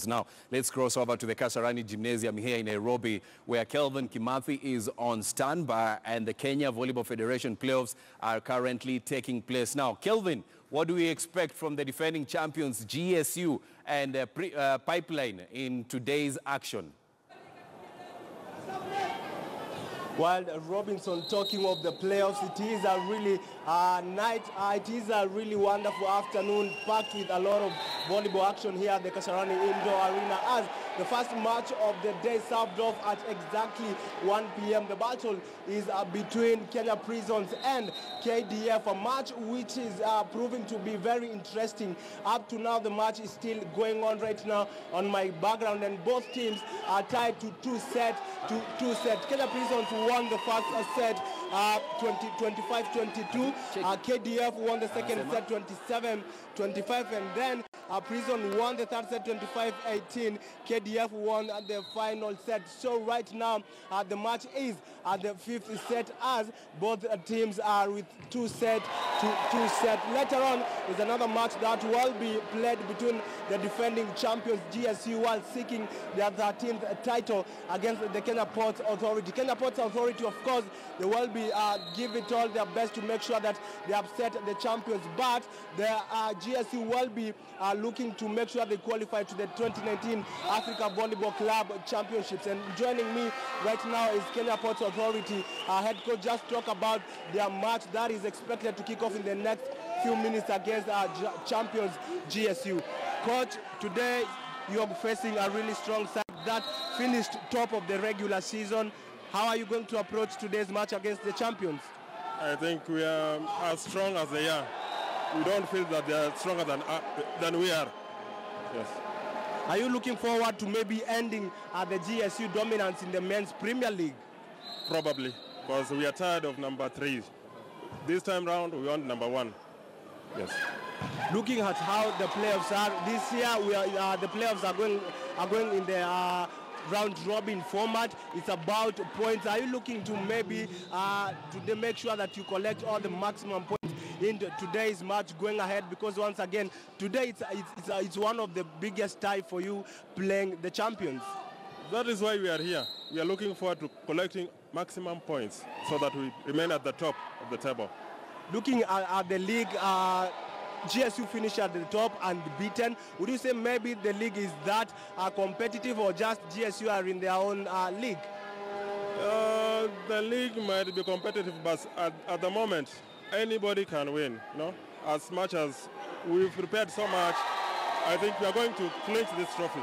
Now, let's cross over to the Kasarani Gymnasium here in Nairobi, where Kelvin Kimathi is on standby and the Kenya Volleyball Federation playoffs are currently taking place. Now, Kelvin, what do we expect from the defending champions GSU and Pipeline in today's action? While Robinson talking of the playoffs, it is a really it is a really wonderful afternoon packed with a lot of volleyball action here at the Kasarani Indoor Arena as the first match of the day served off at exactly 1 p.m. The battle is between Kenya Prisons and KDF, a match which is proving to be very interesting. Up to now, the match is still going on right now on my background, and both teams are tied to two sets. Kenya Prisons won the first set 25-22. KDF won the second set 27-25, and then Prison won the third set 25-18. KDF won the final set. So right now the match is at the fifth set as both teams are with two set. Later on is another match that will be played between the defending champions GSU while seeking their 13th title against the Kenya Ports Authority. Kenya Ports Authority, of course, they will be give it all their best to make sure that they upset the champions, but the GSU will be looking to make sure they qualify to the 2019 Africa Volleyball Club Championships. And joining me right now is Kenya Ports Authority head coach. Just talk about their match that is expected to kick off in the next few minutes against champions GSU. Coach, today you're facing a really strong side that finished top of the regular season. How are you going to approach today's match against the champions? I think we are as strong as they are. We don't feel that they are stronger than we are. Yes. Are you looking forward to maybe ending the GSU dominance in the men's Premier League? Probably, because we are tired of number 3. This time round, we want number 1. Yes. Looking at how the playoffs are this year, the playoffs are going in the round robin format. It's about points. Are you looking to maybe to make sure that you collect all the maximum points in today's match going ahead? Because once again, today it's one of the biggest tie for you playing the champions. That is why we are here. We are looking forward to collecting maximum points so that we remain at the top of the table. Looking at the league, GSU finished at the top and beaten. Would you say maybe the league is that competitive, or just GSU are in their own league? The league might be competitive, but at the moment, anybody can win. As much as we've prepared so much, I think we are going to clinch this trophy.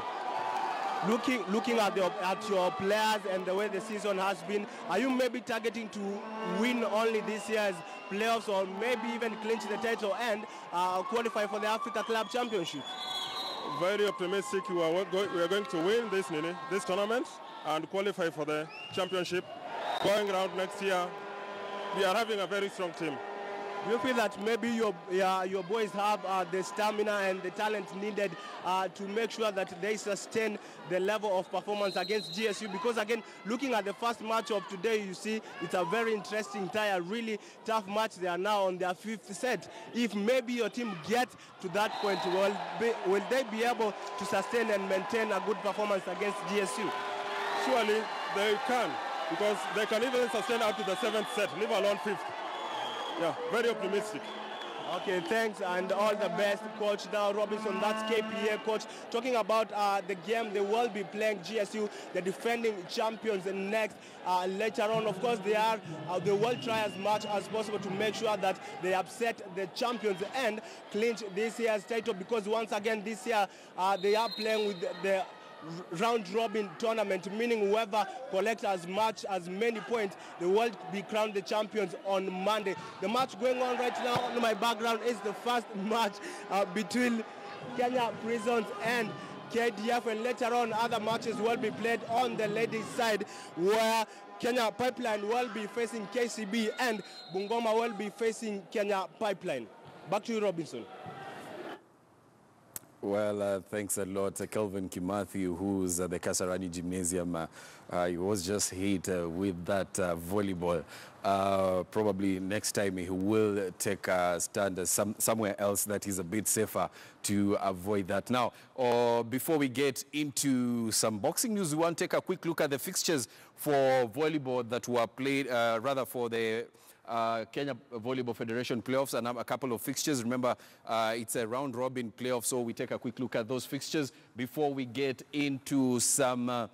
Looking at your players and the way the season has been, are you maybe targeting to win only this year's playoffs, or maybe even clinch the title and qualify for the Africa Club Championship? Very optimistic. We are going to win this tournament and qualify for the championship. Going around next year, we are having a very strong team. Do you feel that maybe your boys have the stamina and the talent needed to make sure that they sustain the level of performance against GSU? Because again, looking at the first match of today, you see it's a very interesting tie, a really tough match. They are now on their 5th set. If maybe your team gets to that point, will they be able to sustain and maintain a good performance against GSU? Surely they can, because they can even sustain up to the 7th set, leave alone 5th. Yeah, very optimistic. Okay, thanks and all the best, Coach. Now, Robinson, that's KPA, Coach. Talking about the game, they will be playing GSU, the defending champions, next later on. Of course, they will try as much as possible to make sure that they upset the champions and clinch this year's title, because once again, this year they are playing with the round robin tournament, meaning whoever collects as many points, they will be crowned the champions on Monday. The match going on right now on my background is the first match between Kenya Prisons and KDF, and later on other matches will be played on the ladies' side, where Kenya Pipeline will be facing KCB and Bungoma will be facing Kenya Pipeline. Back to you, Robinson. Well, thanks a lot, Kelvin Kimathi, who's at the Kasarani Gymnasium. He was just hit with that volleyball. Probably next time he will take a stand somewhere else that is a bit safer to avoid that. Now, before we get into some boxing news, we want to take a quick look at the fixtures for volleyball that were played, rather for the Kenya Volleyball Federation playoffs, and a couple of fixtures. Remember, it's a round-robin playoff, so we take a quick look at those fixtures before we get into some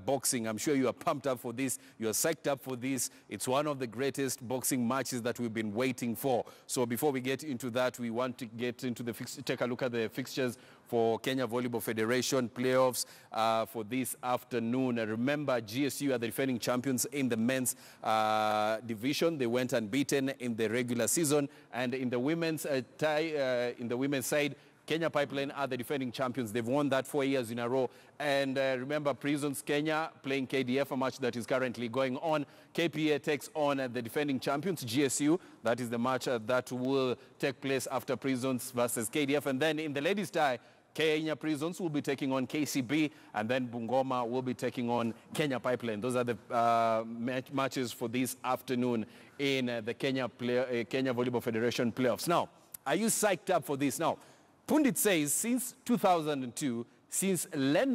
boxing. I'm sure you are pumped up for this. You are psyched up for this. It's one of the greatest boxing matches that we've been waiting for. So before we get into that, we want to get into the take a look at the fixtures for Kenya Volleyball Federation playoffs for this afternoon. Remember, GSU are the defending champions in the men's division. They went unbeaten in the regular season, and in the women's in the women's side, Kenya Pipeline are the defending champions. They've won that 4 years in a row. And remember, Prisons Kenya playing KDF, a match that is currently going on. KPA takes on the defending champions, GSU. That is the match that will take place after Prisons versus KDF. And then in the ladies' tie, Kenya Prisons will be taking on KCB, and then Bungoma will be taking on Kenya Pipeline. Those are the matches for this afternoon in the Kenya Volleyball Federation playoffs. Now, are you psyched up for this? Now, Pundit says since 2002, since Lennon